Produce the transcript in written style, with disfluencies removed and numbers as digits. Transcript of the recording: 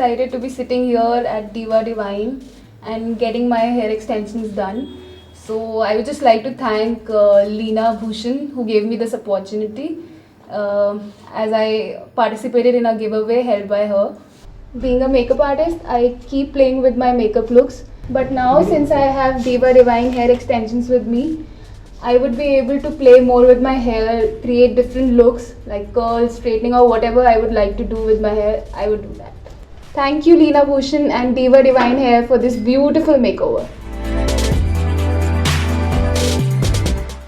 excited to be sitting here at Diva Divine and getting my hair extensions done. So I would just like to thank Leena Bhushan who gave me this opportunity as I participated in a giveaway held by her. Being a makeup artist, I keep playing with my makeup looks. But now since I have Diva Divine hair extensions with me, I would be able to play more with my hair, create different looks like curls, straightening or whatever I would like to do with my hair, I would do that. Thank you Leena Bhushan and Diva Divine Hair for this beautiful makeover.